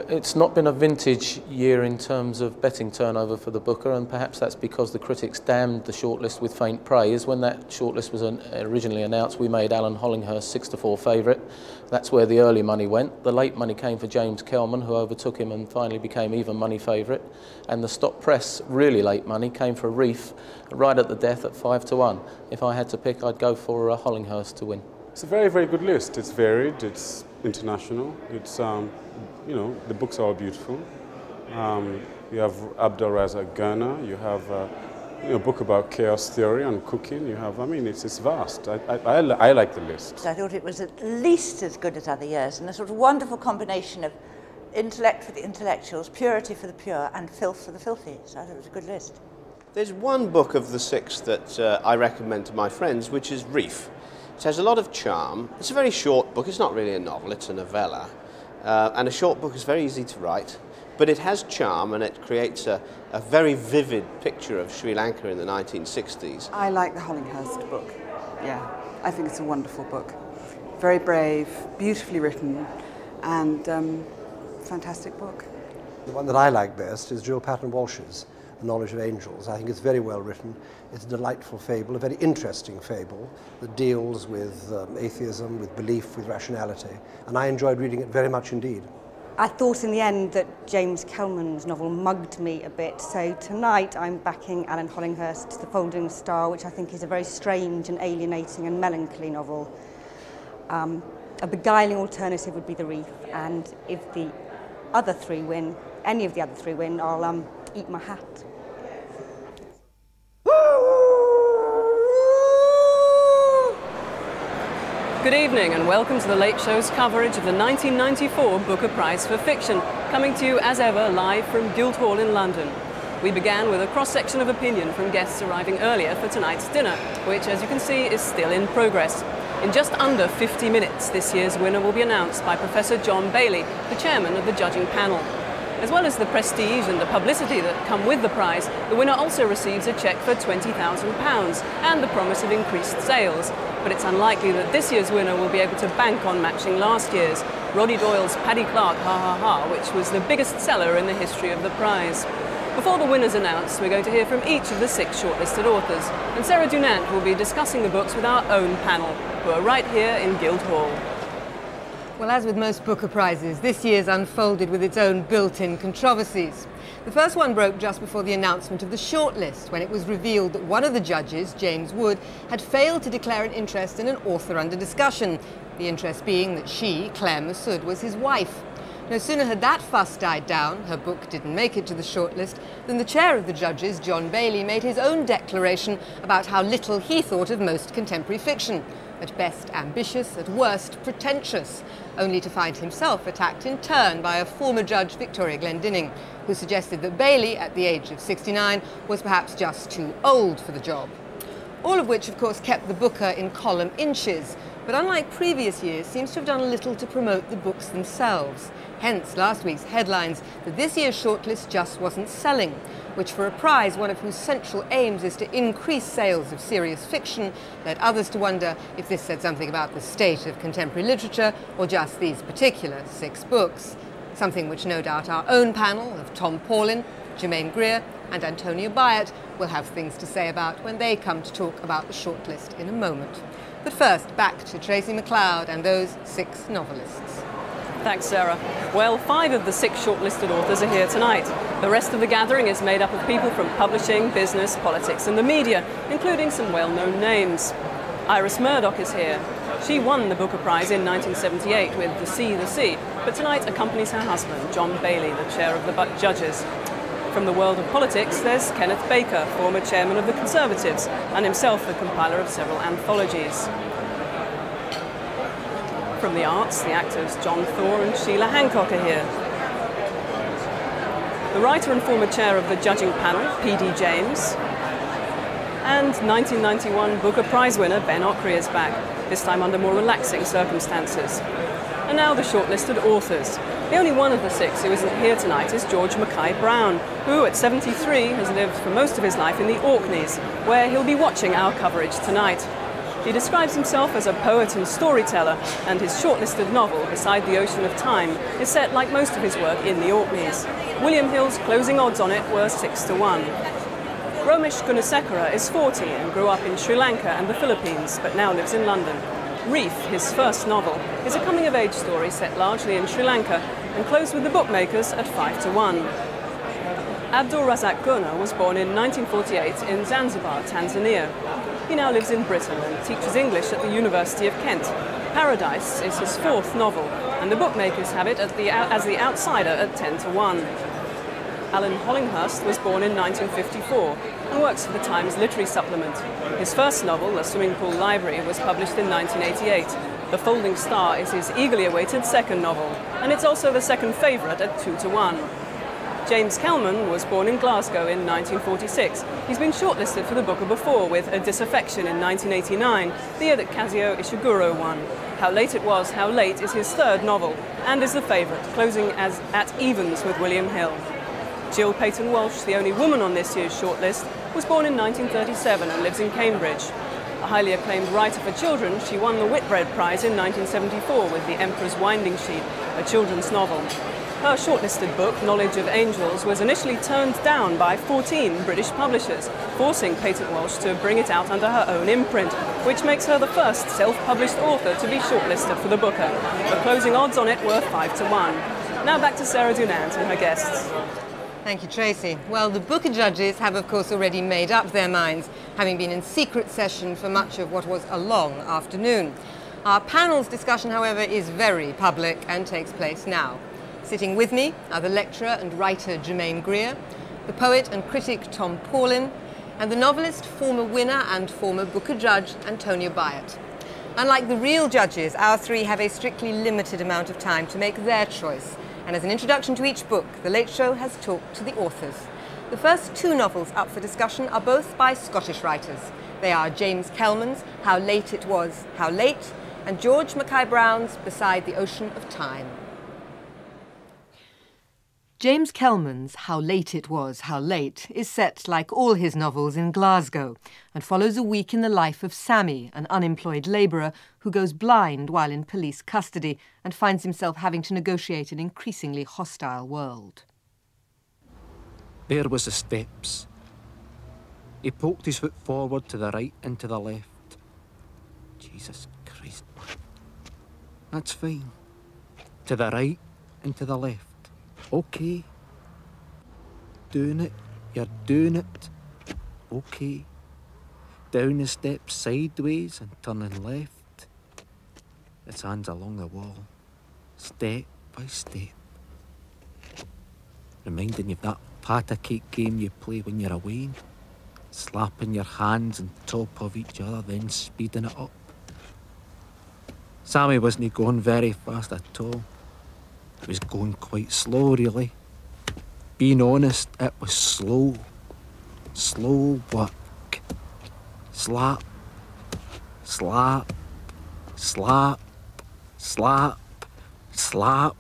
It's not been a vintage year in terms of betting turnover for the Booker, and perhaps that's because the critics damned the shortlist with faint praise. When that shortlist was originally announced, we made Alan Hollinghurst 6-4 favourite. That's where the early money went. The late money came for James Kelman, who overtook him and finally became even money favourite. And the stop press, really late money, came for Reef right at the death at 5-1. If I had to pick, I'd go for Hollinghurst to win. It's a very, very good list. It's varied, it's international, it's, you know, the books are all beautiful. You have Abdulrazak Gurnah, you have a book about chaos theory and cooking, you have, I mean, it's vast. I like the list. I thought it was at least as good as other years, and a sort of wonderful combination of intellect for the intellectuals, purity for the pure, and filth for the filthy. So I thought it was a good list. There's one book of the 6 that I recommend to my friends, which is Reef. It has a lot of charm. It's a very short book. It's not really a novel, it's a novella. And a short book is very easy to write, but it has charm and it creates a very vivid picture of Sri Lanka in the 1960s. I like the Hollinghurst book. Yeah, I think it's a wonderful book. Very brave, beautifully written, and fantastic book. The one that I like best is Jill Paton Walsh's The Knowledge of Angels. I think it's very well written. It's a delightful fable, a very interesting fable that deals with atheism, with belief, with rationality. And I enjoyed reading it very much indeed. I thought in the end that James Kelman's novel mugged me a bit, so tonight I'm backing Alan Hollinghurst's The Folding Star, which I think is a very strange and alienating and melancholy novel. A beguiling alternative would be The Reef, and if the other 3 win, any of the other 3 win, I'll eat my hat. Good evening and welcome to the Late Show's coverage of the 1994 Booker Prize for Fiction, coming to you as ever live from Guildhall in London. We began with a cross-section of opinion from guests arriving earlier for tonight's dinner, which as you can see is still in progress. In just under 50 minutes, this year's winner will be announced by Professor John Bayley, the chairman of the judging panel. As well as the prestige and the publicity that come with the prize, the winner also receives a cheque for £20,000 and the promise of increased sales. But it's unlikely that this year's winner will be able to bank on matching last year's, Roddy Doyle's Paddy Clark Ha Ha Ha, which was the biggest seller in the history of the prize. Before the winner's announced, we're going to hear from each of the 6 shortlisted authors, and Sarah Dunant will be discussing the books with our own panel, who are right here in Guildhall. Well, as with most Booker Prizes, this year's unfolded with its own built-in controversies. The first one broke just before the announcement of the shortlist, when it was revealed that one of the judges, James Wood, had failed to declare an interest in an author under discussion, the interest being that she, Claire Massoud, was his wife. No sooner had that fuss died down, her book didn't make it to the shortlist, than the chair of the judges, John Bayley, made his own declaration about how little he thought of most contemporary fiction. At best ambitious, at worst pretentious, only to find himself attacked in turn by a former judge, Victoria Glendinning, who suggested that Bayley, at the age of 69, was perhaps just too old for the job. All of which, of course, kept the Booker in column inches, but unlike previous years, seems to have done little to promote the books themselves. Hence last week's headlines that this year's shortlist just wasn't selling, which for a prize one of whose central aims is to increase sales of serious fiction led others to wonder if this said something about the state of contemporary literature or just these particular 6 books. Something which no doubt our own panel of Tom Paulin, Germaine Greer and Antonia Byatt will have things to say about when they come to talk about the shortlist in a moment. But first, back to Tracy MacLeod and those 6 novelists. Thanks, Sarah. Well, 5 of the 6 shortlisted authors are here tonight. The rest of the gathering is made up of people from publishing, business, politics and the media, including some well-known names. Iris Murdoch is here. She won the Booker Prize in 1978 with The Sea, but tonight accompanies her husband, John Bayley, the chair of the judges. From the world of politics, there's Kenneth Baker, former chairman of the Conservatives, and himself the compiler of several anthologies. From the arts, the actors John Thor and Sheila Hancock are here. The writer and former chair of the judging panel, P.D. James. And 1991 Booker Prize winner Ben Okri is back, this time under more relaxing circumstances. And now the shortlisted authors. The only one of the 6 who isn't here tonight is George Mackay Brown, who at 73 has lived for most of his life in the Orkneys, where he'll be watching our coverage tonight. He describes himself as a poet and storyteller, and his shortlisted novel, Beside the Ocean of Time, is set, like most of his work, in the Orkneys. William Hill's closing odds on it were 6-1. Romesh Gunesekera is 40 and grew up in Sri Lanka and the Philippines, but now lives in London. Reef, his first novel, is a coming-of-age story set largely in Sri Lanka and closed with the bookmakers at 5-1. Abdulrazak Gurnah was born in 1948 in Zanzibar, Tanzania. He now lives in Britain and teaches English at the University of Kent. Paradise is his fourth novel, and the bookmakers have it as the outsider at 10-1. Alan Hollinghurst was born in 1954 and works for the Times Literary Supplement. His first novel, The Swimming Pool Library, was published in 1988. The Folding Star is his eagerly awaited second novel, and it's also the second favourite at 2-1. James Kelman was born in Glasgow in 1946. He's been shortlisted for the Booker before with A Disaffection in 1989, the year that Kazuo Ishiguro won. How Late It Was, How Late is his third novel, and is the favourite, closing at evens with William Hill. Jill Paton Walsh, the only woman on this year's shortlist, was born in 1937 and lives in Cambridge. A highly acclaimed writer for children, she won the Whitbread Prize in 1974 with The Emperor's Winding Sheet, a children's novel. Her shortlisted book, Knowledge of Angels, was initially turned down by 14 British publishers, forcing Paton Walsh to bring it out under her own imprint, which makes her the first self-published author to be shortlisted for the Booker. The closing odds on it were 5-1. Now back to Sarah Dunant and her guests. Thank you, Tracy. Well, the Booker judges have, of course, already made up their minds, having been in secret session for much of what was a long afternoon. Our panel's discussion, however, is very public and takes place now. Sitting with me are the lecturer and writer Germaine Greer, the poet and critic Tom Paulin, and the novelist, former winner and former Booker judge Antonia Byatt. Unlike the real judges, our three have a strictly limited amount of time to make their choice. And as an introduction to each book, The Late Show has talked to the authors. The first two novels up for discussion are both by Scottish writers. They are James Kelman's How Late It Was, How Late, and George Mackay Brown's Beside the Ocean of Time. James Kelman's How Late It Was, How Late is set, like all his novels, in Glasgow and follows a week in the life of Sammy, an unemployed labourer who goes blind while in police custody and finds himself having to negotiate an increasingly hostile world. There was the steps. He poked his foot forward to the right and to the left. Jesus Christ. That's fine. To the right and to the left. OK. Doing it. You're doing it. OK. Down the steps sideways and turning left. His hands along the wall. Step by step. Reminding you of that pat a cake game you play when you're away. Slapping your hands on top of each other, then speeding it up. Sammy wasn't going very fast at all. It was going quite slow, really. Being honest, it was slow. Slow work. Slap. Slap. Slap. Slap. Slap.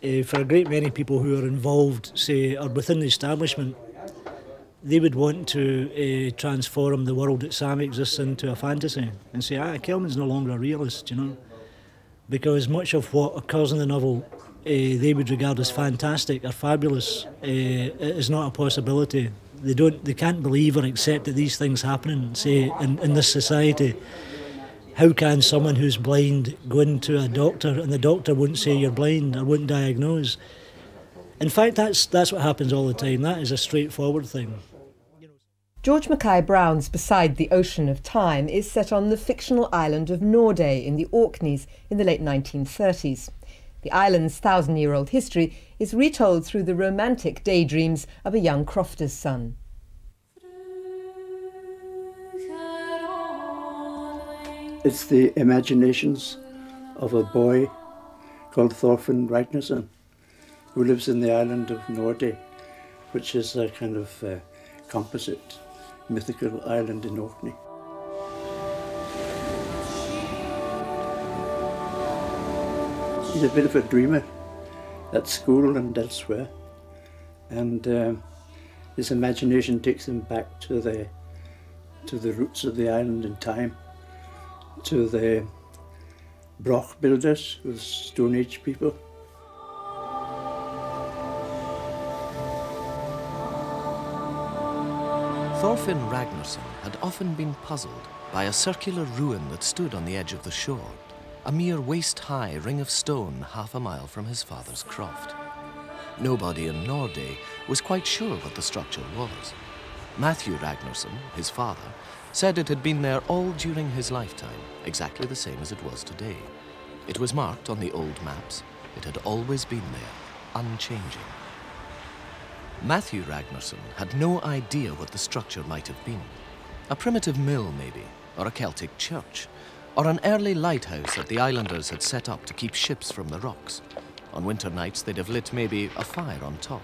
For a great many people who are involved, say, or within the establishment, they would want to transform the world that Sam exists into a fantasy and say, Kelman's no longer a realist, you know. Because much of what occurs in the novel they would regard as fantastic or fabulous is not a possibility. They can't believe or accept that these things happen, say, in this society. How can someone who's blind go into a doctor and the doctor wouldn't say you're blind or wouldn't diagnose? In fact, that's what happens all the time. That is a straightforward thing. George Mackay Brown's Beside the Ocean of Time is set on the fictional island of Nordé in the Orkneys in the late 1930s. The island's 1,000-year-old history is retold through the romantic daydreams of a young crofter's son. It's the imaginations of a boy called Thorfinn Ragnarsson, who lives in the island of Nordé, which is a kind of composite mythical island in Orkney. He's a bit of a dreamer at school and elsewhere, and his imagination takes him back to the roots of the island in time. to the Broch builders, with Stone Age people. Thorfinn Ragnarsson had often been puzzled by a circular ruin that stood on the edge of the shore, a mere waist-high ring of stone half a mile from his father's croft. Nobody in Norday was quite sure what the structure was. Matthew Ragnarsson, his father, said it had been there all during his lifetime, exactly the same as it was today. It was marked on the old maps. It had always been there, unchanging. Matthew Ragnarsson had no idea what the structure might have been. A primitive mill, maybe, or a Celtic church, or an early lighthouse that the islanders had set up to keep ships from the rocks. On winter nights, they'd have lit maybe a fire on top.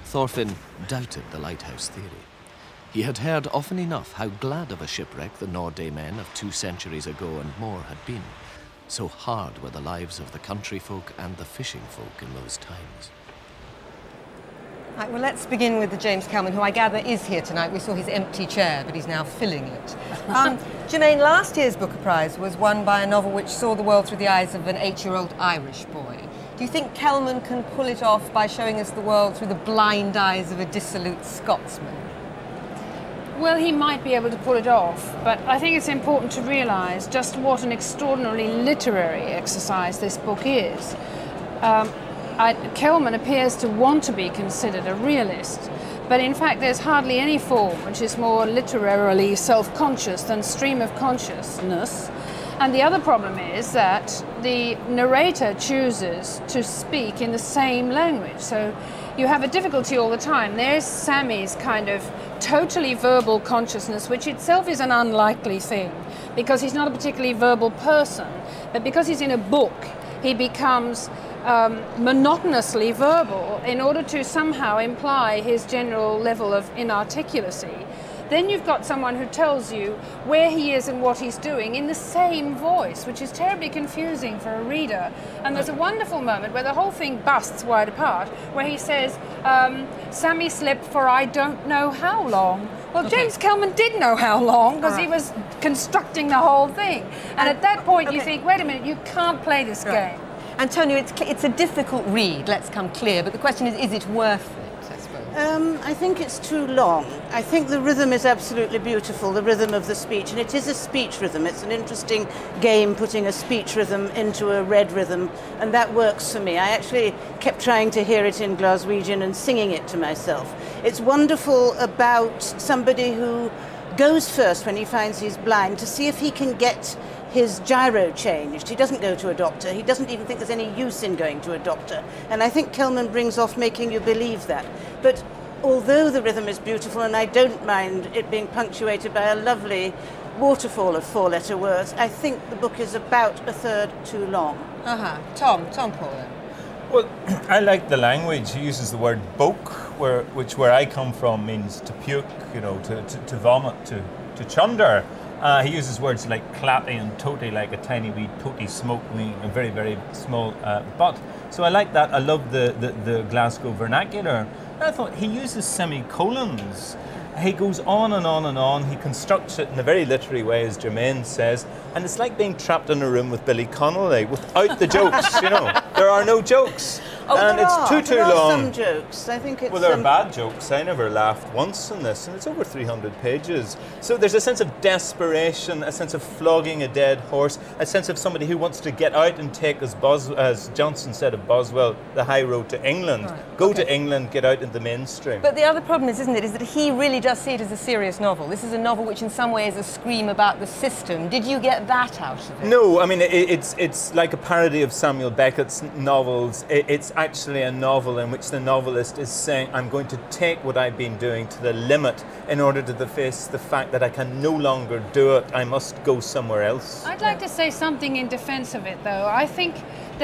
Thorfinn doubted the lighthouse theory. He had heard often enough how glad of a shipwreck the Norday men of 2 centuries ago and more had been. So hard were the lives of the country folk and the fishing folk in those times. Right, well, let's begin with the James Kelman, who I gather is here tonight. We saw his empty chair, but he's now filling it. Jermaine, last year's Booker Prize was won by a novel which saw the world through the eyes of an 8-year-old Irish boy. Do you think Kelman can pull it off by showing us the world through the blind eyes of a dissolute Scotsman? Well, he might be able to pull it off, but I think it's important to realise just what an extraordinarily literary exercise this book is. Kelman appears to want to be considered a realist, but in fact there's hardly any form which is more literarily self-conscious than stream of consciousness. And the other problem is that the narrator chooses to speak in the same language, so you have a difficulty all the time. There's Sammy's kind of totally verbal consciousness, which itself is an unlikely thing, because he's not a particularly verbal person, but because he's in a book, he becomes monotonously verbal in order to somehow imply his general level of inarticulacy. Then you've got someone who tells you where he is and what he's doing in the same voice, which is terribly confusing for a reader. And there's a wonderful moment where the whole thing busts wide apart, where he says, Sammy slept for I don't know how long. Well, James Kelman did know how long, because he was constructing the whole thing. And at that point you think, wait a minute, you can't play this game. Antonio, it's a difficult read, let's come clear, but the question is it worth it, I suppose? I think it's too long. I think the rhythm is absolutely beautiful, the rhythm of the speech, and it is a speech rhythm. It's an interesting game putting a speech rhythm into a read rhythm, and that works for me. I actually kept trying to hear it in Glaswegian and singing it to myself. It's wonderful about somebody who goes first when he finds he's blind to see if he can get his gyro changed. He doesn't go to a doctor. He doesn't even think there's any use in going to a doctor. And I think Kelman brings off making you believe that. But although the rhythm is beautiful, and I don't mind it being punctuated by a lovely waterfall of 4-letter words, I think the book is about a third too long. Tom Paul. Well, I like the language. He uses the word boke, which where I come from means to puke, you know, to vomit, to chunder. He uses words like clappy and toty, like a tiny wee toty smoke, meaning a very, very small butt. So I like that. I love the Glasgow vernacular. And I thought he uses semicolons. He goes on and on and on. He constructs it in a very literary way, as Jermaine says. And it's like being trapped in a room with Billy Connolly without the jokes, you know. There are no jokes. And it's too long. Some jokes. I think it's. Well, there are bad jokes. I never laughed once in this, and it's over 300 pages. So there's a sense of desperation, a sense of flogging a dead horse, a sense of somebody who wants to get out and take, as Johnson said of Boswell, the high road to England. Go to England, get out in the mainstream. But the other problem is, isn't it, is that he really does see it as a serious novel. This is a novel which in some ways is a scream about the system. Did you get that out of it? No, I mean, it's like a parody of Samuel Beckett's novels. It's actually a novel in which the novelist is saying, I'm going to take what I've been doing to the limit in order to face the fact that I can no longer do it. I must go somewhere else. I'd like to say something in defense of it, though. I think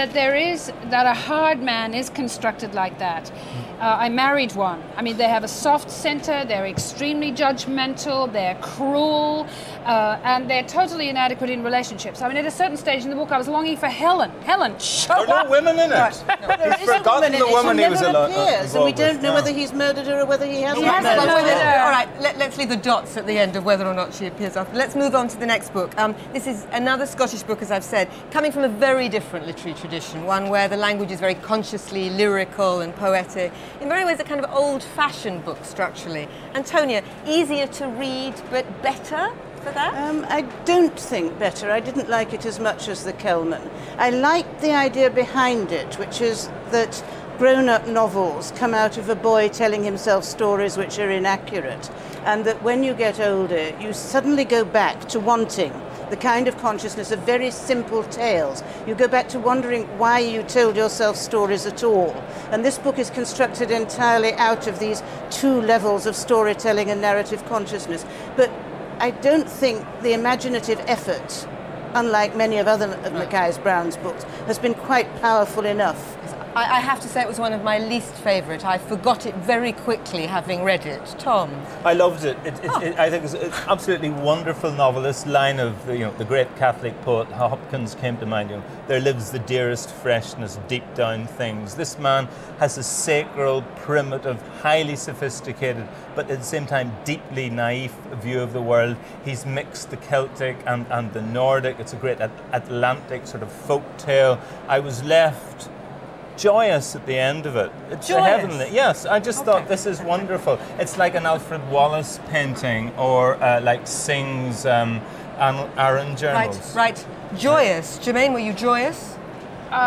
that a hard man is constructed like that. I married one. I mean, they have a soft center, they're extremely judgmental, they're cruel, and they're totally inadequate in relationships. I mean, at a certain stage in the book, I was longing for Helen. Helen, show up! There are no women in it. He's forgotten the woman he was alone. And we don't know whether he's murdered her or whether he hasn't murdered her. All right, let's leave the dots at the end of whether or not she appears after. Let's move on to the next book. This is another Scottish book, as I've said, coming from a very different literary tradition, one where the language is very consciously lyrical and poetic. In very ways, a kind of old-fashioned book structurally. Antonia, easier to read, but better for that? I don't think better. I didn't like it as much as the Kelman. I liked the idea behind it, which is that grown-up novels come out of a boy telling himself stories which are inaccurate, and that when you get older, you suddenly go back to wanting the kind of consciousness of very simple tales. You go back to wondering why you told yourself stories at all. And this book is constructed entirely out of these two levels of storytelling and narrative consciousness. But I don't think the imaginative effort, unlike many of other of Mackay's Brown's books, has been quite powerful enough. I have to say it was one of my least favourite. I forgot it very quickly, having read it. Tom? I loved it. I think it's an absolutely wonderful novel. This line of the great Catholic poet Hopkins came to mind. There lives the dearest freshness deep down things. This man has a sacral, primitive, highly sophisticated, but at the same time deeply naive view of the world. He's mixed the Celtic and the Nordic. It's a great Atlantic sort of folk tale. I was left joyous at the end of it. It's heavenly. Yes, I just thought this is wonderful. It's like an Alfred Wallace painting, or like Singh's Aaron journals. Right. Joyous. Jermaine, were you joyous? No,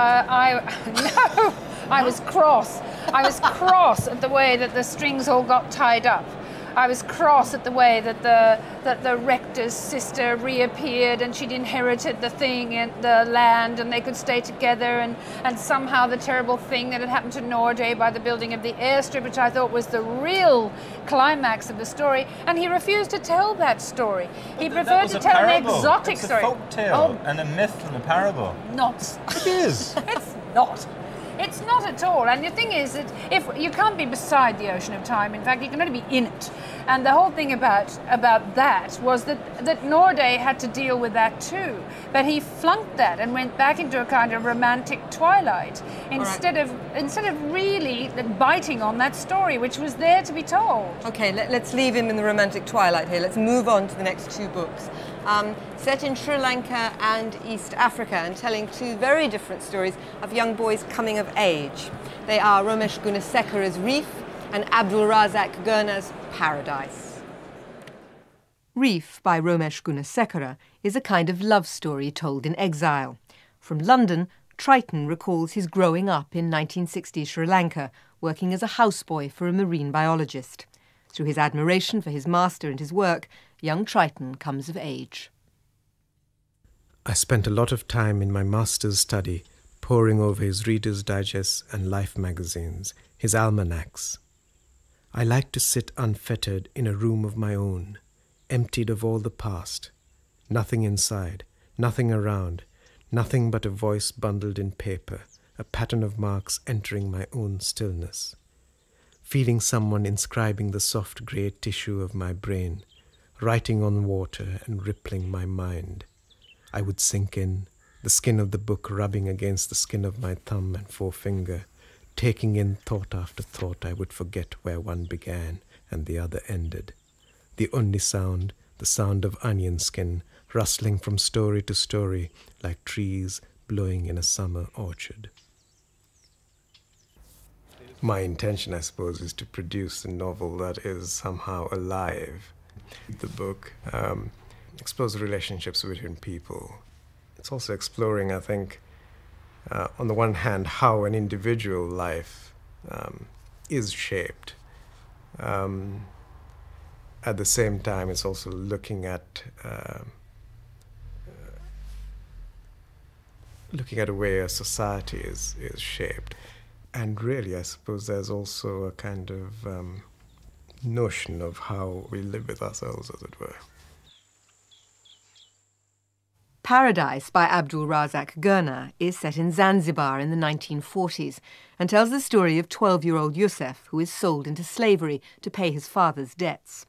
I was cross. I was cross at the way that the strings all got tied up. I was cross at the way that the rector's sister reappeared and she'd inherited the thing and the land and they could stay together, and somehow the terrible thing that had happened to Nordé by the building of the airstrip, which I thought was the real climax of the story, and he refused to tell that story. He preferred to tell an exotic story. It's a folk tale and a myth and a parable. Not. It is. It's not. It's not at all. And the thing is that if you can't be beside the ocean of time, in fact, you can only be in it. And the whole thing about that was that Nordé had to deal with that too. But he flunked that and went back into a kind of romantic twilight instead of really biting on that story, which was there to be told. Okay, let's leave him in the romantic twilight here. Let's move on to the next two books. Set in Sri Lanka and East Africa, and telling two very different stories of young boys coming of age. They are Romesh Gunesekera's Reef and Abdulrazak Gurnah's Paradise. Reef by Romesh Gunesekera is a kind of love story told in exile. From London, Triton recalls his growing up in 1960s Sri Lanka, working as a houseboy for a marine biologist. Through his admiration for his master and his work, young Triton comes of age. I spent a lot of time in my master's study poring over his Reader's Digest and Life magazines, his almanacs. I liked to sit unfettered in a room of my own, emptied of all the past, nothing inside, nothing around, nothing but a voice bundled in paper, a pattern of marks entering my own stillness. Feeling someone inscribing the soft grey tissue of my brain, writing on water and rippling my mind. I would sink in, the skin of the book rubbing against the skin of my thumb and forefinger, taking in thought after thought. I would forget where one began and the other ended. The only sound, the sound of onion skin, rustling from story to story like trees blowing in a summer orchard. My intention, I suppose, is to produce a novel that is somehow alive. The book explores the relationships between people. It's also exploring, I think, on the one hand, how an individual life is shaped. At the same time, it's also looking at a way a society is shaped. And really, I suppose there's also a kind of notion of how we live with ourselves, as it were. Paradise by Abdulrazak Gurnah is set in Zanzibar in the 1940s and tells the story of 12-year-old Yusuf, who is sold into slavery to pay his father's debts.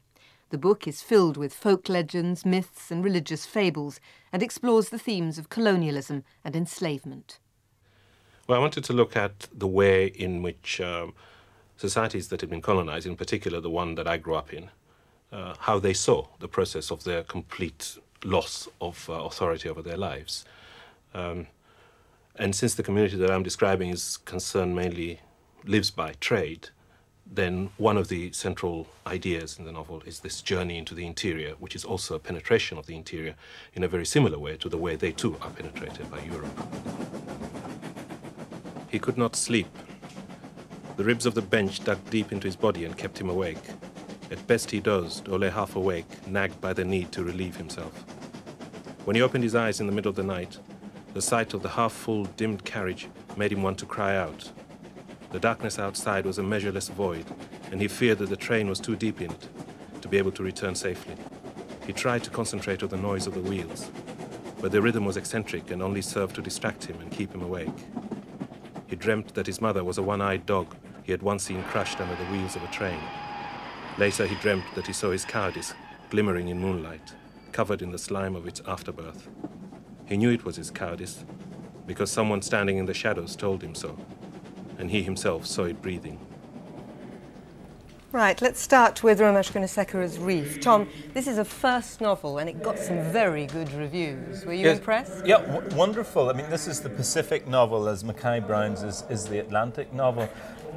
The book is filled with folk legends, myths and religious fables and explores the themes of colonialism and enslavement. Well, I wanted to look at the way in which societies that had been colonized, in particular the one that I grew up in, how they saw the process of their complete loss of authority over their lives. And since the community that I'm describing is concerned mainly, lives by trade, then one of the central ideas in the novel is this journey into the interior, which is also a penetration of the interior in a very similar way to the way they too are penetrated by Europe. He could not sleep. The ribs of the bench dug deep into his body and kept him awake. At best he dozed, or lay half awake, nagged by the need to relieve himself. When he opened his eyes in the middle of the night, the sight of the half-full, dimmed carriage made him want to cry out. The darkness outside was a measureless void, and he feared that the train was too deep in it to be able to return safely. He tried to concentrate on the noise of the wheels, but the rhythm was eccentric and only served to distract him and keep him awake. He dreamt that his mother was a one-eyed dog he had once seen crushed under the wheels of a train. Later he dreamt that he saw his cowardice glimmering in moonlight, covered in the slime of its afterbirth. He knew it was his cowardice because someone standing in the shadows told him so, and he himself saw it breathing. Right, let's start with Romesh Gunesekera's Reef. Tom, this is a first novel and it got some very good reviews. Were you impressed? Yeah, wonderful. I mean, this is the Pacific novel, as Mackay Brown's is the Atlantic novel.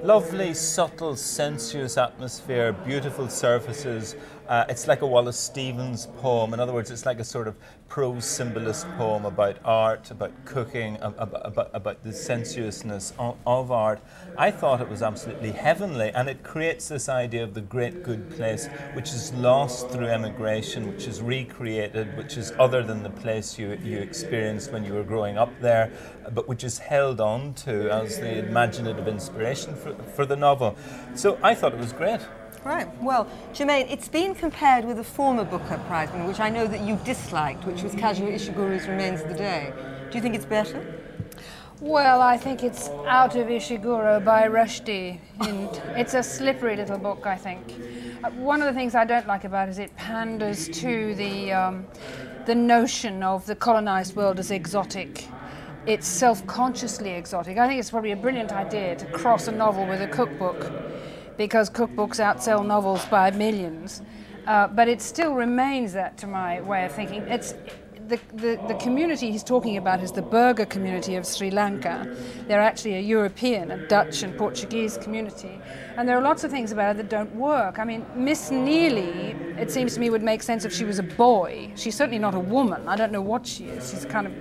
Lovely, subtle, sensuous atmosphere, beautiful surfaces. It's like a Wallace Stevens poem. In other words, it's like a sort of prose symbolist poem about art, about cooking, about the sensuousness of art. I thought it was absolutely heavenly, and it creates this idea of the great good place, which is lost through emigration, which is recreated, which is other than the place you experienced when you were growing up there, but which is held on to as the imaginative inspiration for the novel. So I thought it was great. Right. Well, Jermaine, it's been compared with a former Booker Prize winner, which I know that you disliked, which was Kazuo Ishiguro's Remains of the Day. Do you think it's better? Well, I think it's Out of Ishiguro by Rushdie. It's a slippery little book, I think. One of the things I don't like about it is it panders to the notion of the colonized world as exotic. It's self-consciously exotic. I think it's probably a brilliant idea to cross a novel with a cookbook, because cookbooks outsell novels by millions. But it still remains that, to my way of thinking. It's the community he's talking about is the burgher community of Sri Lanka. They're actually a European, a Dutch and Portuguese community. And there are lots of things about it that don't work. I mean, Miss Neely, it seems to me, would make sense if she was a boy. She's certainly not a woman. I don't know what she is. She's kind of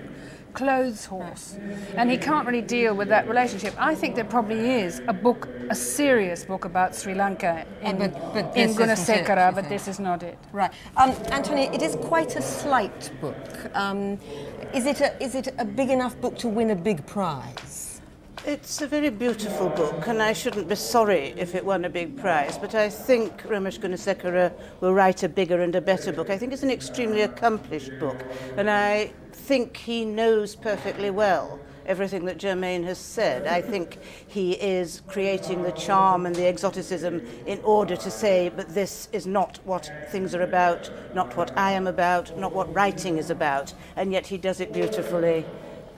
clothes horse, and he can't really deal with that relationship. I think there probably is a book, a serious book about Sri Lanka in Gunesekera, but this is not it. Right. Anthony, it is quite a slight book. Is it a big enough book to win a big prize? It's a very beautiful book, and I shouldn't be sorry if it won a big prize, but I think Romesh Gunesekera will write a bigger and a better book. I think it's an extremely accomplished book, and I think he knows perfectly well everything that Jermaine has said. I think he is creating the charm and the exoticism in order to say, but this is not what things are about, not what I am about, not what writing is about, and yet he does it beautifully.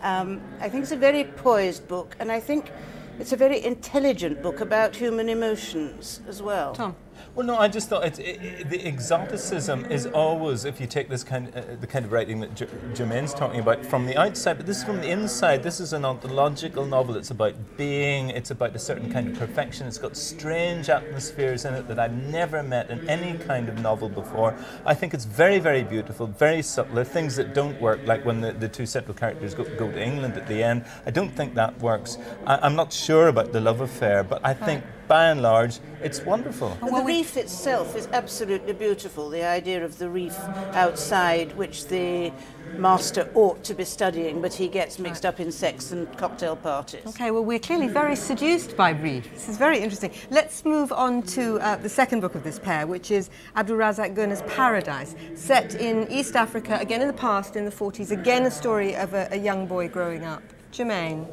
I think it's a very poised book, and I think it's a very intelligent book about human emotions as well. Tom? Well, no, I just thought the exoticism is always, if you take this the kind of writing that Jermaine's talking about, from the outside, but this is from the inside. This is an ontological novel. It's about being. It's about a certain kind of perfection. It's got strange atmospheres in it that I've never met in any kind of novel before. I think it's very, very beautiful, very subtle. There are things that don't work, like when the two central characters go to England at the end. I don't think that works. I'm not sure about the love affair, but I think by and large, it's wonderful. Well, the reef itself is absolutely beautiful. The idea of the reef outside, which the master ought to be studying, but he gets mixed up in sex and cocktail parties. Okay, well, we're clearly very seduced by Reef. This is very interesting. Let's move on to the second book of this pair, which is Abdulrazak Gurnah's Paradise, set in East Africa, again in the past, in the 40s, again a story of a young boy growing up. Germaine?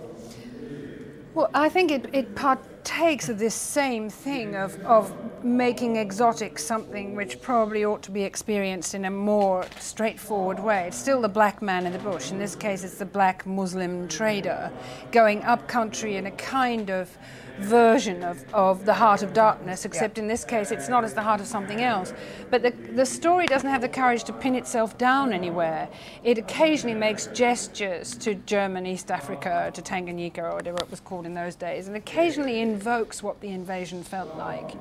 Well, I think it partakes of this same thing of making exotic something which probably ought to be experienced in a more straightforward way. It's still the black man in the bush. In this case, it's the black Muslim trader going up country in a kind of version of the Heart of Darkness, except in this case it's not as the heart of something else. But the story doesn't have the courage to pin itself down anywhere. It occasionally makes gestures to German East Africa, to Tanganyika or whatever it was called in those days, and occasionally invokes what the invasion felt like.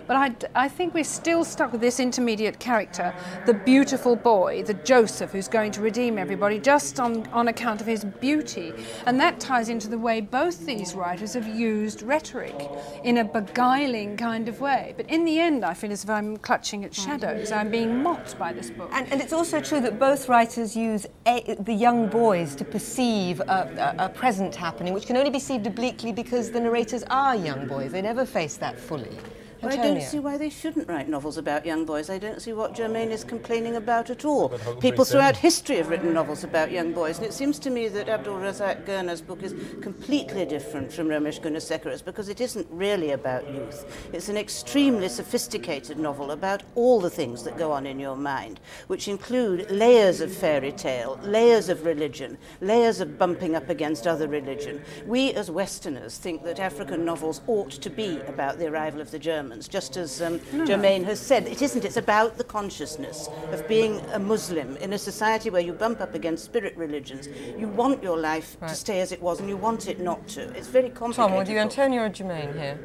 But I think we're still stuck with this intermediate character, the beautiful boy, the Joseph, who's going to redeem everybody just on account of his beauty. And that ties into the way both these writers have used rhetoric in a beguiling kind of way. But in the end, I feel as if I'm clutching at shadows. I'm being mocked by this book. And it's also true that both writers use the young boys to perceive a present happening, which can only be perceived obliquely because the narrators are young boys. They never face that fully. I don't see why they shouldn't write novels about young boys. I don't see what Germaine is complaining about at all. People throughout history have written novels about young boys, and it seems to me that Abdulrazak Gurnah's book is completely different from Romesh Gunesekera's because it isn't really about youth. It's an extremely sophisticated novel about all the things that go on in your mind, which include layers of fairy tale, layers of religion, layers of bumping up against other religion. We as Westerners think that African novels ought to be about the arrival of the Germans. Just as Germaine has said, it isn't. It's about the consciousness of being a Muslim in a society where you bump up against spirit religions. You want your life to stay as it was, and you want it not to. It's very complicated. Tom, would you Antonio or Germaine here?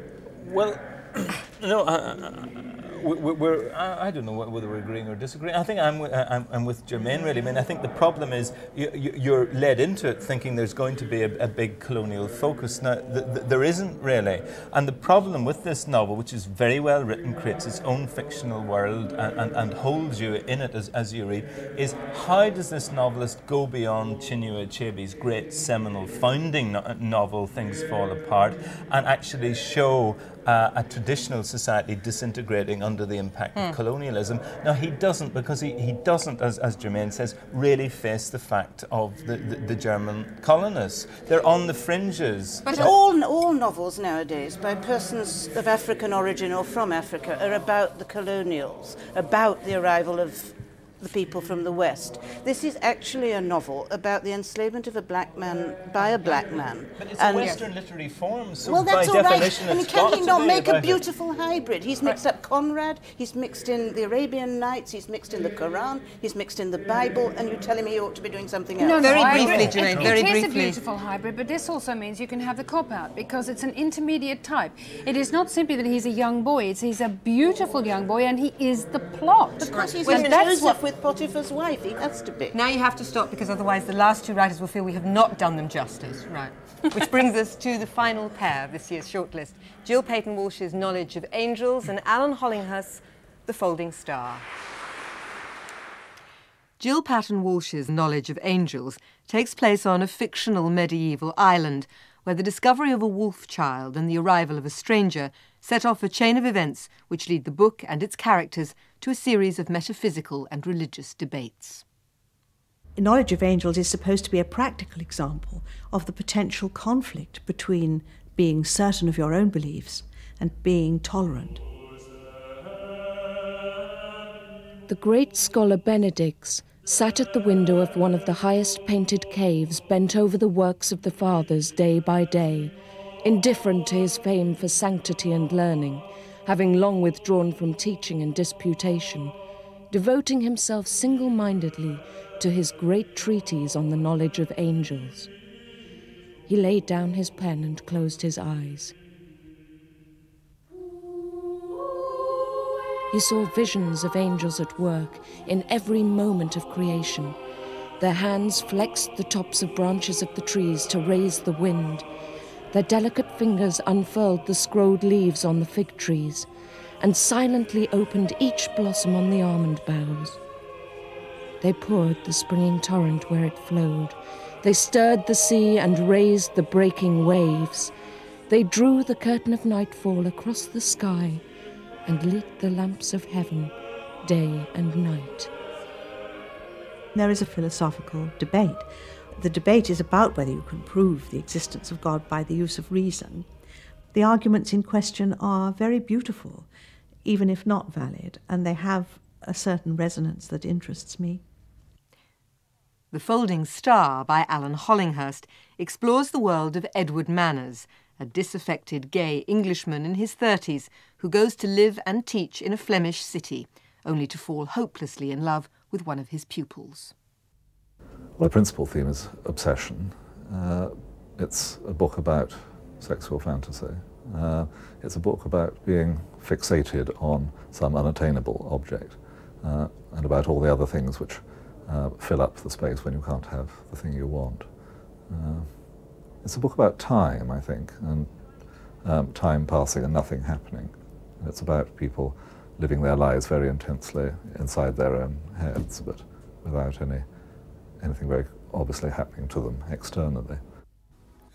Well, no, I don't know whether we're agreeing or disagreeing. I think I'm with Germaine, really. I mean, I think the problem is you're led into it thinking there's going to be a big colonial focus. Now, there isn't really. And the problem with this novel, which is very well written, creates its own fictional world and holds you in it as you read, is how does this novelist go beyond Chinua Achebe's great seminal founding novel, Things Fall Apart, and actually show a traditional society disintegrating under the impact of colonialism. Now, he doesn't, because he doesn't, as Germaine says, really face the fact of the German colonists. They're on the fringes. But all novels nowadays by persons of African origin or from Africa are about the colonials, about the arrival of the people from the West. This is actually a novel about the enslavement of a black man by a black man. But it's a Western literary form, so well, that's by all definition right. it's Can got he not to be make a about beautiful hybrid? He's mixed up Conrad, he's mixed in the Arabian Nights, he's mixed in the Quran, he's mixed in the Bible, and you're telling me he ought to be doing something else? No, very briefly, Germaine, very briefly. It is a beautiful hybrid, but this also means you can have the cop-out because it's an intermediate type. It is not simply that he's a young boy, he's a beautiful young boy, and he is the plot. Of course, he's Joseph with Potiphar's wife. He has to be. Now you have to stop because otherwise the last two writers will feel we have not done them justice. Right. Which brings us to the final pair of this year's shortlist. Jill Paton Walsh's Knowledge of Angels and Alan Hollinghurst's The Folding Star. Jill Paton Walsh's Knowledge of Angels takes place on a fictional medieval island where the discovery of a wolf child and the arrival of a stranger set off a chain of events which lead the book and its characters to a series of metaphysical and religious debates. Knowledge of Angels is supposed to be a practical example of the potential conflict between being certain of your own beliefs and being tolerant. The great scholar Benedicts sat at the window of one of the highest painted caves, bent over the works of the fathers day by day, indifferent to his fame for sanctity and learning, having long withdrawn from teaching and disputation, devoting himself single-mindedly to his great treatise on the knowledge of angels. He laid down his pen and closed his eyes. He saw visions of angels at work in every moment of creation. Their hands flexed the tops of branches of the trees to raise the wind. Their delicate fingers unfurled the scrolled leaves on the fig trees and silently opened each blossom on the almond boughs. They poured the springing torrent where it flowed. They stirred the sea and raised the breaking waves. They drew the curtain of nightfall across the sky and lit the lamps of heaven day and night. There is a philosophical debate. The debate is about whether you can prove the existence of God by the use of reason. The arguments in question are very beautiful, even if not valid, and they have a certain resonance that interests me. The Folding Star by Alan Hollinghurst explores the world of Edward Manners, a disaffected gay Englishman in his 30s who goes to live and teach in a Flemish city, only to fall hopelessly in love with one of his pupils. Well, the principal theme is obsession. It's a book about sexual fantasy. It's a book about being fixated on some unattainable object and about all the other things which fill up the space when you can't have the thing you want. It's a book about time, I think, and time passing and nothing happening. And it's about people living their lives very intensely inside their own heads, but without anything very obviously happening to them externally.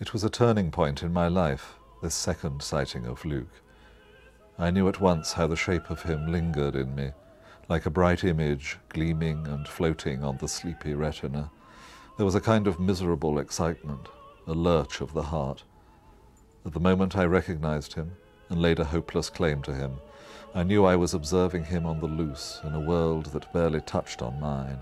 It was a turning point in my life, this second sighting of Luke. I knew at once how the shape of him lingered in me, like a bright image gleaming and floating on the sleepy retina. There was a kind of miserable excitement, a lurch of the heart. At the moment I recognized him and laid a hopeless claim to him, I knew I was observing him on the loose in a world that barely touched on mine.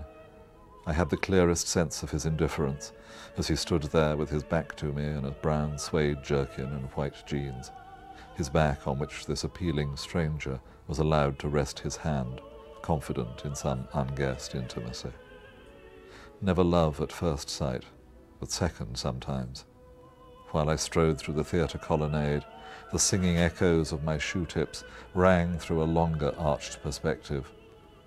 I had the clearest sense of his indifference as he stood there with his back to me in a brown suede jerkin and white jeans, his back on which this appealing stranger was allowed to rest his hand, confident in some unguessed intimacy. Never love at first sight, but second sometimes. While I strode through the theatre colonnade, the singing echoes of my shoe tips rang through a longer arched perspective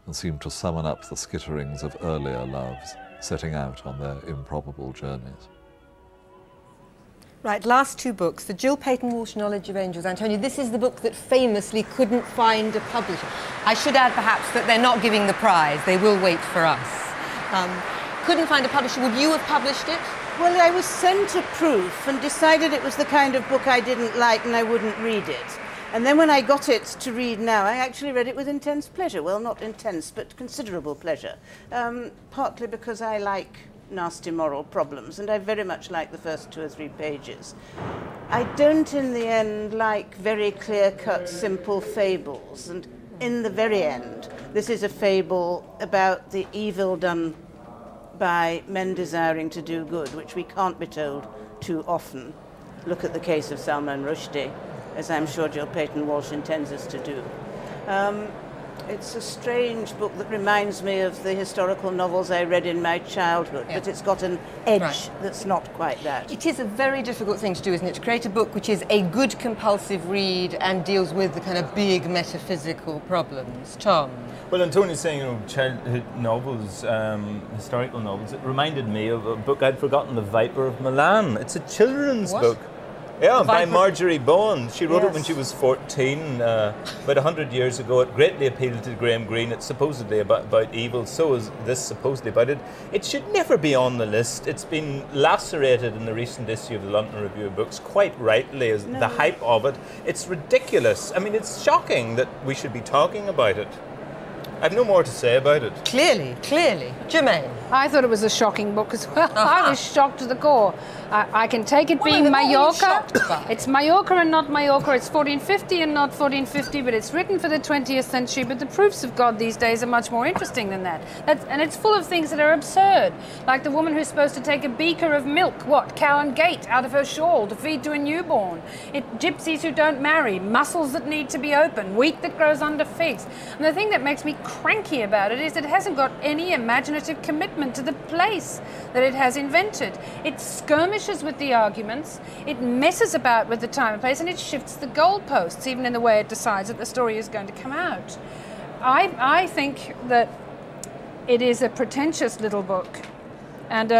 and seemed to summon up the skitterings of earlier loves, setting out on their improbable journeys. Right, last two books. The Jill Paton Walsh Knowledge of Angels. Antonio, this is the book that famously couldn't find a publisher. I should add perhaps that they're not giving the prize. They will wait for us. Couldn't find a publisher. Would you have published it? Well, I was sent a proof and decided it was the kind of book I didn't like and I wouldn't read it. And then when I got it to read now, I actually read it with intense pleasure. Well, not intense, but considerable pleasure. Partly because I like nasty moral problems, and I very much like the first 2 or 3 pages. I don't, in the end, like very clear-cut, simple fables. And in the very end, this is a fable about the evil done by men desiring to do good, which we can't be told too often. Look at the case of Salman Rushdie, as I'm sure Jill Paton Walsh intends us to do. It's a strange book that reminds me of the historical novels I read in my childhood, but it's got an edge that's not quite that. It is a very difficult thing to do, isn't it? To create a book which is a good compulsive read and deals with the kind of big metaphysical problems. Tom? Well, Antonio's saying, you know, childhood novels, historical novels. It reminded me of a book I'd forgotten, The Viper of Milan. It's a children's book. Yeah, by Marjorie Bowen. She wrote it when she was 14, about 100 years ago. It greatly appealed to Graham Greene. It's supposedly about evil. So is this supposedly about it. It should never be on the list. It's been lacerated in the recent issue of the London Review of Books, quite rightly, as the hype of it. It's ridiculous. I mean, it's shocking that we should be talking about it. I've no more to say about it. Clearly. Jermaine? I thought it was a shocking book as well. I was shocked to the core. I can take it being Mallorca. It's Mallorca and not Mallorca. It's 1450 and not 1450, but it's written for the 20th century. But the proofs of God these days are much more interesting than that. And it's full of things that are absurd, like the woman who's supposed to take a beaker of milk, cow and gate, out of her shawl to feed to a newborn. Gypsies who don't marry, muscles that need to be opened, wheat that grows under figs. And the thing that makes me cranky about it is that it hasn't got any imaginative commitment to the place that it has invented. It skirmishes with the arguments, it messes about with the time and place, and it shifts the goalposts, even in the way it decides that the story is going to come out. I think that it is a pretentious little book, and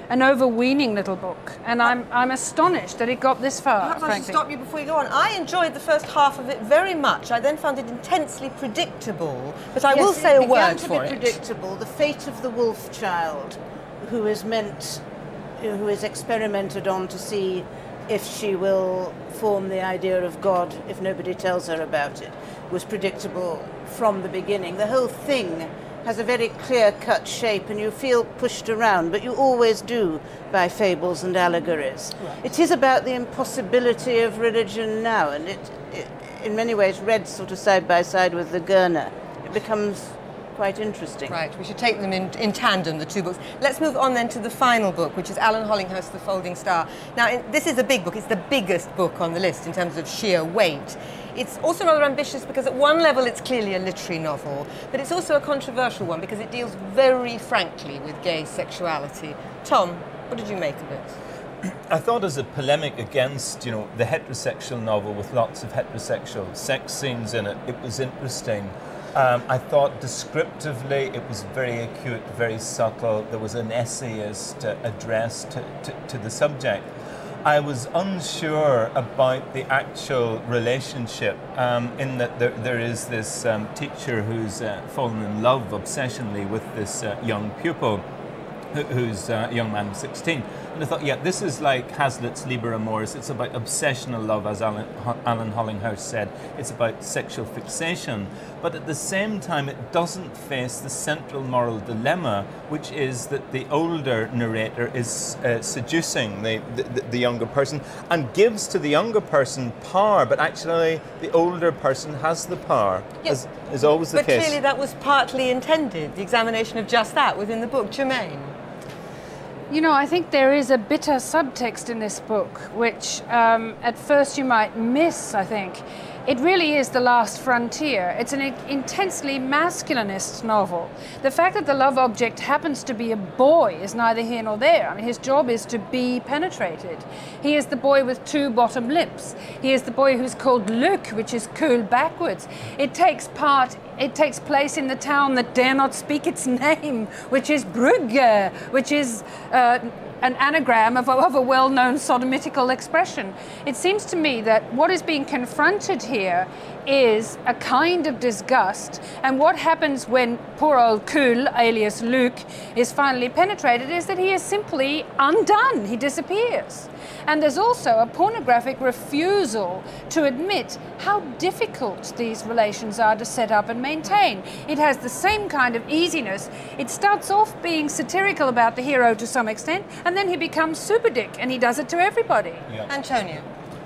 an overweening little book, and I'm astonished that it got this far. Perhaps I should frankly. stop you before you go on. I enjoyed the first half of it very much. I then found it intensely predictable, but I will say a word for it. It began to be predictable. The fate of the wolf child, who is experimented on to see if she will form the idea of God if nobody tells her about it, was predictable from the beginning. The whole thing has a very clear-cut shape, and you feel pushed around, but you always do by fables and allegories. Right. It is about the impossibility of religion now, and it in many ways, read sort of side by side with the Gurnah, it becomes quite interesting. Right, we should take them in tandem, the two books. Let's move on then to the final book, which is Alan Hollinghurst, The Folding Star. Now, this is a big book. It's the biggest book on the list in terms of sheer weight. It's also rather ambitious because at one level it's clearly a literary novel, but it's also a controversial one because it deals very frankly with gay sexuality. Tom, what did you make of it? I thought as a polemic against, you know, the heterosexual novel with lots of heterosexual sex scenes in it, it was interesting. I thought descriptively it was very acute, very subtle. There was an essayist address to the subject. I was unsure about the actual relationship in that there is this teacher who's fallen in love obsessionally with this young pupil who's a young man of 16. And I thought, yeah, this is like Hazlitt's Liber Amoris. It's about obsessional love, as Alan Hollinghurst said. It's about sexual fixation. But at the same time, it doesn't face the central moral dilemma, which is that the older narrator is seducing the younger person and gives to the younger person power, but actually the older person has the power, yes, as is always the case. But clearly that was partly intended, the examination of just that within the book. Germaine? You know, I think there is a bitter subtext in this book, which at first you might miss, I think. It really is the last frontier. It's an intensely masculinist novel. The fact that the love object happens to be a boy is neither here nor there. I mean, his job is to be penetrated. He is the boy with two bottom lips. He is the boy who's called Luc, which is cool backwards. It takes place in the town that dare not speak its name, which is Brugge, which is an anagram of a well-known sodomitical expression. It seems to me that what is being confronted here is a kind of disgust, and what happens when poor old Cool, alias Luke, is finally penetrated is that he is simply undone. He disappears. And there's also a pornographic refusal to admit how difficult these relations are to set up and maintain. It has the same kind of easiness. It starts off being satirical about the hero to some extent, and then he becomes super dick, and he does it to everybody. Yeah. Antonia?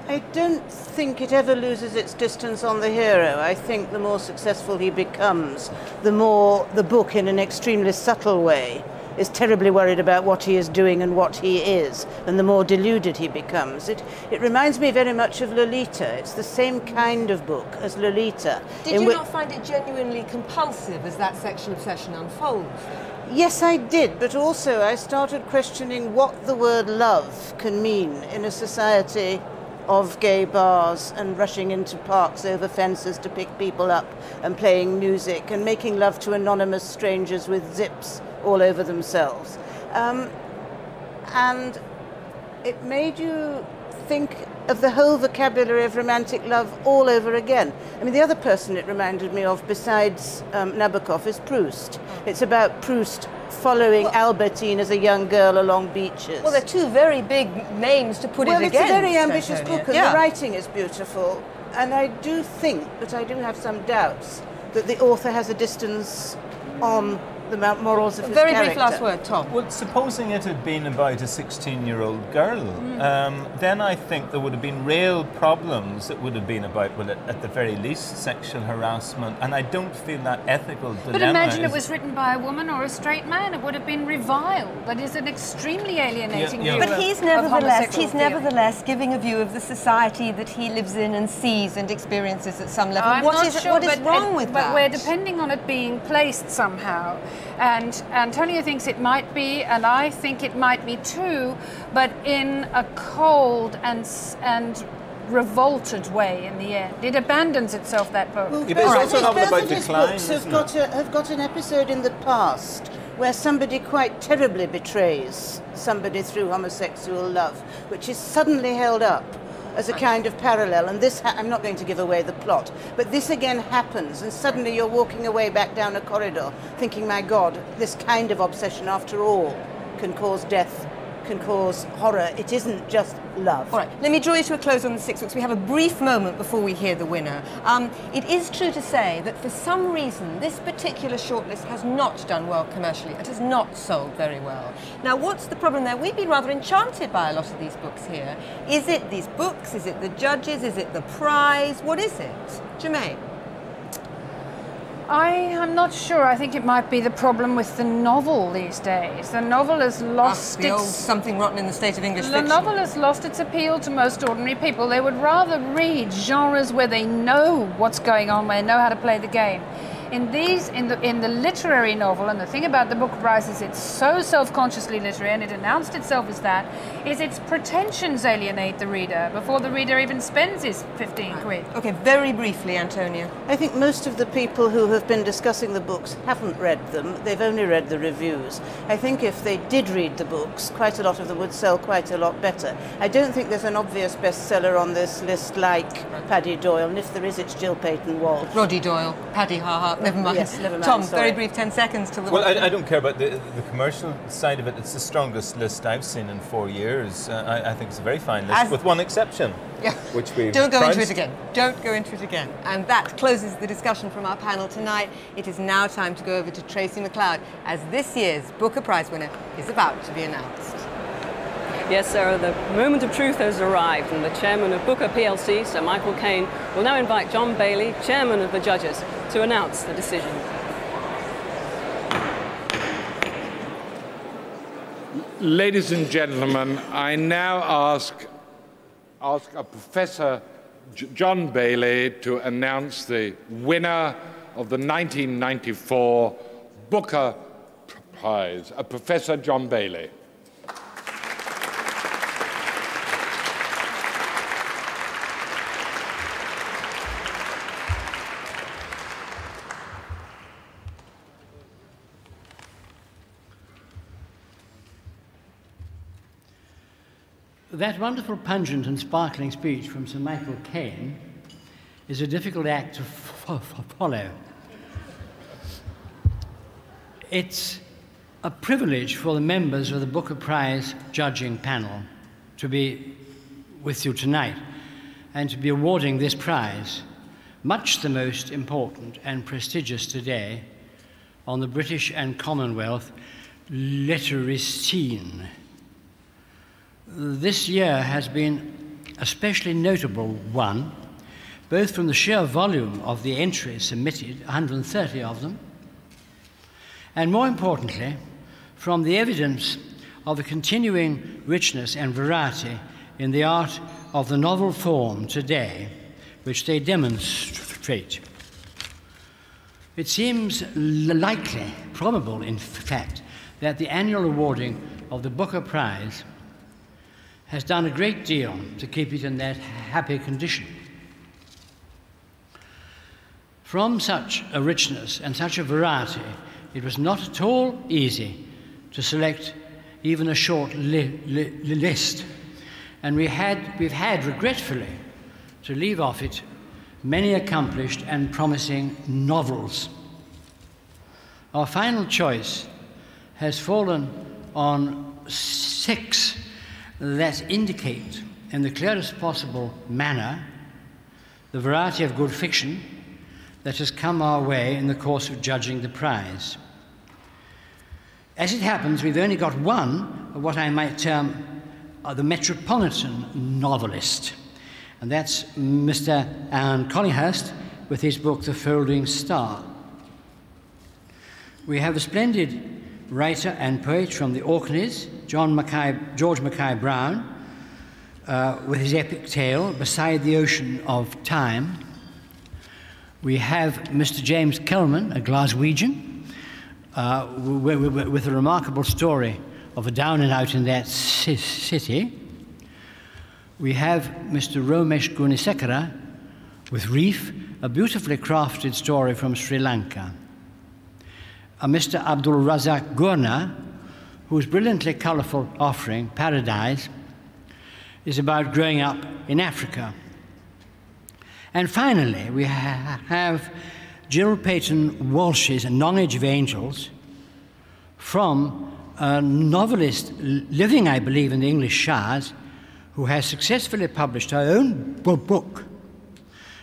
I don't think it ever loses its distance on the hero. I think the more successful he becomes, the more the book, in an extremely subtle way, is terribly worried about what he is doing and what he is, and the more deluded he becomes. It reminds me very much of Lolita. It's the same kind of book as Lolita. Did you not find it genuinely compulsive as that sexual obsession unfolds? Yes, I did, but also I started questioning what the word love can mean in a society of gay bars and rushing into parks over fences to pick people up and playing music and making love to anonymous strangers with zips all over themselves. And it made you think of the whole vocabulary of romantic love all over again. I mean, the other person it reminded me of, besides Nabokov, is Proust. It's about Proust following Albertine as a young girl along beaches. Well, they're two very big names to put it against. Well, it's a very ambitious book, and yeah, the writing is beautiful. And I do think, but I do have some doubts, that the author has a distance on the morals of his character. Very brief last word, Tom. Well, supposing it had been about a 16-year-old girl, then I think there would have been real problems that would have been about, well, at the very least, sexual harassment, and I don't feel that ethical dilemma. But imagine it was written by a woman or a straight man, it would have been reviled. That is an extremely alienating view. But he's nevertheless giving a view of the society that he lives in and sees and experiences at some level. What is wrong with that? But we're depending on it being placed somehow. And Antonia thinks it might be, and I think it might be too, but in a cold and revolted way in the end. It abandons itself, that book. Well, both of his books have got an episode in the past where somebody quite terribly betrays somebody through homosexual love, which is suddenly held up as a kind of parallel. And this, I'm not going to give away the plot, but this again happens, and suddenly you're walking away back down a corridor thinking, my God, this kind of obsession after all can cause death, can cause horror. It isn't just love. All right, let me draw you to a close on the 6 books. We have a brief moment before we hear the winner. It is true to say that for some reason this particular shortlist has not done well commercially. It has not sold very well. Now, what's the problem there? We've been rather enchanted by a lot of these books here. Is it these books? Is it the judges? Is it the prize? What is it? Jermaine? I am not sure. I think it might be the problem with the novel these days. The novel has lost the old something rotten in the state of English fiction. The novel has lost its appeal to most ordinary people. They would rather read genres where they know what's going on, where they know how to play the game. In the literary novel, and the thing about the Booker Prize is it's so self-consciously literary, and it announced itself as that, is its pretensions alienate the reader before the reader even spends his 15 quid. Okay, very briefly, Antonia. I think most of the people who have been discussing the books haven't read them. They've only read the reviews. I think if they did read the books, quite a lot of them would sell quite a lot better. I don't think there's an obvious bestseller on this list like Paddy Doyle, and if there is, it's Jill Peyton Walsh. Roddy Doyle, Paddy Ha. Never mind. Yes, never mind. Tom, sorry. very brief 10 seconds till the... Well, I don't care about the commercial side of it. It's the strongest list I've seen in 4 years. I think it's a very fine list, with one exception. Yeah. Which we Don't go into it again. Don't go into it again. And that closes the discussion from our panel tonight. It is now time to go over to Tracy MacLeod, as this year's Booker Prize winner is about to be announced. Yes, Sarah, the moment of truth has arrived, and the chairman of Booker PLC, Sir Michael Caine, will now invite John Bayley, chairman of the judges, to announce the decision. Ladies and gentlemen, I now ask Professor John Bayley to announce the winner of the 1994 Booker Prize, Professor John Bayley. That wonderful, pungent and sparkling speech from Sir Michael Caine is a difficult act to follow. It's a privilege for the members of the Booker Prize judging panel to be with you tonight and to be awarding this prize, much the most important and prestigious today on the British and Commonwealth literary scene. This year has been a especially notable one, both from the sheer volume of the entries submitted, 130 of them, and more importantly, from the evidence of the continuing richness and variety in the art of the novel form today, which they demonstrate. It seems likely, probable in fact, that the annual awarding of the Booker Prize has done a great deal to keep it in that happy condition. From such a richness and such a variety, it was not at all easy to select even a short list, and we've had regretfully to leave off it many accomplished and promising novels. Our final choice has fallen on 6 that indicate in the clearest possible manner the variety of good fiction that has come our way in the course of judging the prize. As it happens, we've only got one of what I might term the metropolitan novelist, and that's Mr. Hollinghurst with his book The Folding Star. We have a splendid writer and poet from the Orkneys, George Mackay Brown, with his epic tale, Beside the Ocean of Time. We have Mr. James Kelman, a Glaswegian, with a remarkable story of a down and out in that city. We have Mr. Romesh Gunesekera with Reef, a beautifully crafted story from Sri Lanka. a Mr. Abdulrazak Gurnah, whose brilliantly colourful offering, Paradise, is about growing up in Africa. And finally, we have Jill Paton Walsh's Knowledge of Angels, from a novelist living, I believe, in the English Shires, who has successfully published her own book,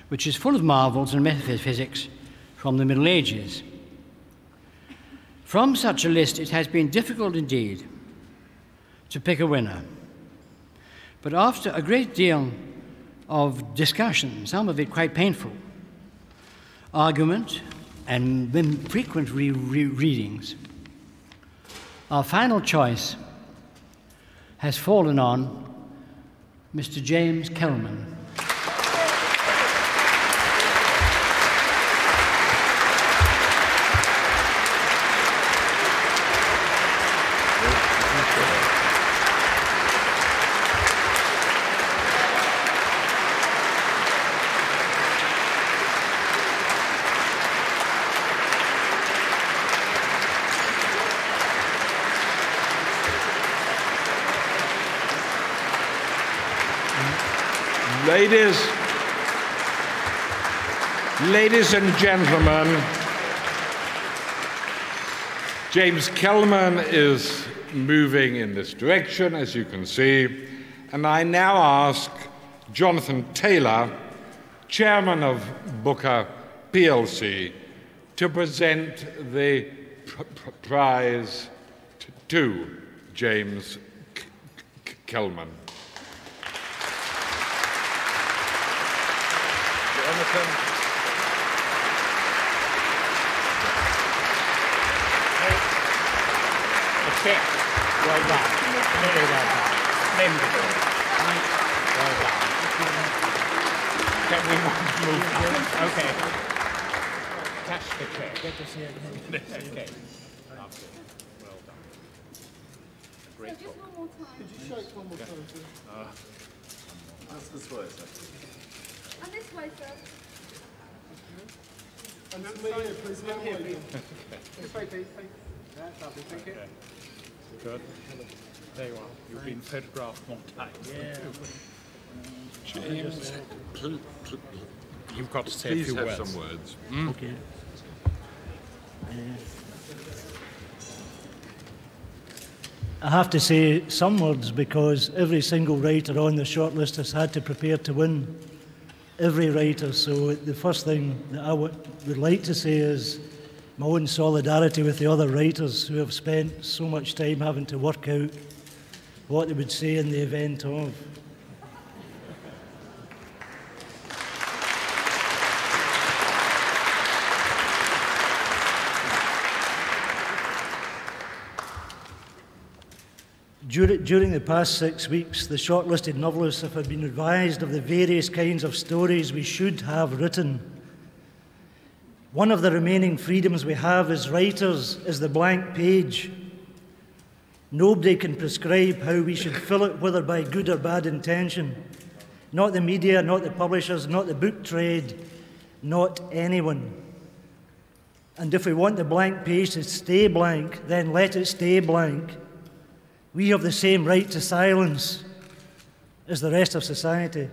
which is full of marvels and metaphysics from the Middle Ages. From such a list, it has been difficult indeed to pick a winner. But after a great deal of discussion, some of it quite painful, argument, and frequent readings, our final choice has fallen on Mr. James Kelman. Ladies and gentlemen, James Kelman is moving in this direction, as you can see, and I now ask Jonathan Taylor, Chairman of Booker PLC, to present the prize to James Kelman. Jonathan. Okay. Well done. Very well done. Splendid. Well done. Can we move on? Okay. Catch the check. Good to see you again. Okay. Lovely. Well done. Great book. Could you show it one more time? That's this way, sir. And this way, sir. And to me here, please. This way, please. That's lovely. Thank you. Good. There you are. You've been photographed more times. Yeah. James, you've got to say please a few have words. some words. Okay. I have to say some words because every single writer on the shortlist has had to prepare to win. Every writer. So the first thing that I would like to say is my own solidarity with the other writers who have spent so much time having to work out what they would say in the event of. During the past 6 weeks, the shortlisted novelists have been advised of the various kinds of stories we should have written. One of the remaining freedoms we have as writers is the blank page. Nobody can prescribe how we should fill it, whether by good or bad intention. Not the media, not the publishers, not the book trade, not anyone. And if we want the blank page to stay blank, then let it stay blank. We have the same right to silence as the rest of society.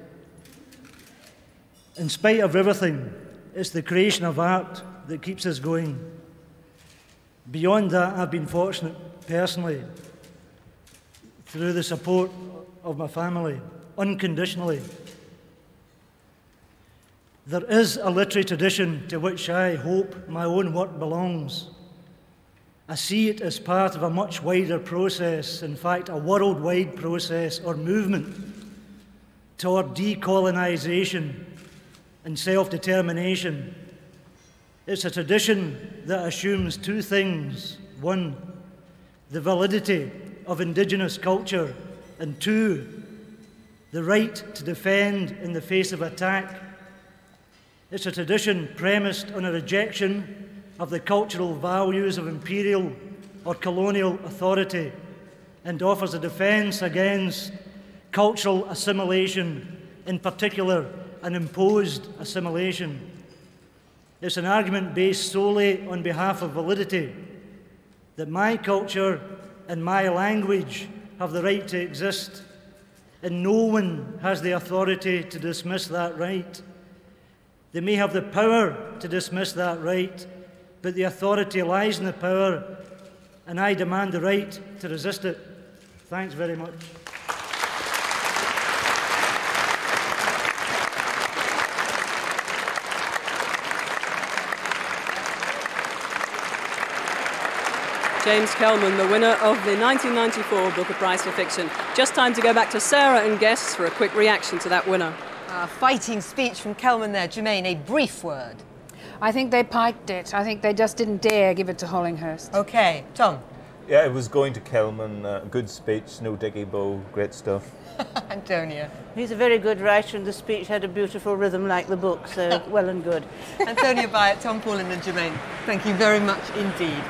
In spite of everything, it's the creation of art that keeps us going. Beyond that, I've been fortunate personally through the support of my family, unconditionally. There is a literary tradition to which I hope my own work belongs. I see it as part of a much wider process, in fact, a worldwide process or movement toward decolonisation and self-determination. It's a tradition that assumes two things. One, the validity of indigenous culture, and two, the right to defend in the face of attack. It's a tradition premised on a rejection of the cultural values of imperial or colonial authority and offers a defence against cultural assimilation, in particular an imposed assimilation. It's an argument based solely on behalf of validity that my culture and my language have the right to exist, and no one has the authority to dismiss that right. They may have the power to dismiss that right, but the authority lies in the power, and I demand the right to resist it. Thanks very much. James Kelman, the winner of the 1994 Booker Prize for Fiction. Just time to go back to Sarah and guests for a quick reaction to that winner. A fighting speech from Kelman there. Jermaine, a brief word. I think they piked it. I think they just didn't dare give it to Hollinghurst. OK. Tom? Yeah, it was going to Kelman. Good speech, no diggy bow, great stuff. Antonia? He's a very good writer, and the speech had a beautiful rhythm like the book, so well and good. Antonia Byatt, Tom Paulin and Jermaine, thank you very much indeed.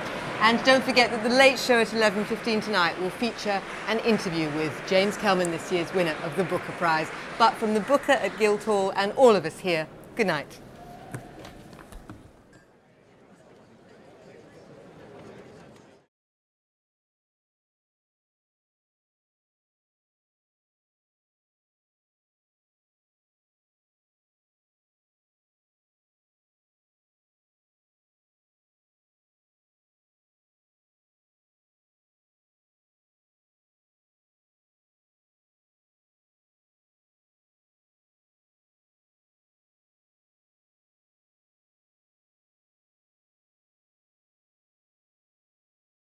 And don't forget that The Late Show at 11:15 tonight will feature an interview with James Kelman, this year's winner of the Booker Prize. But from the Booker at Guildhall and all of us here, good night.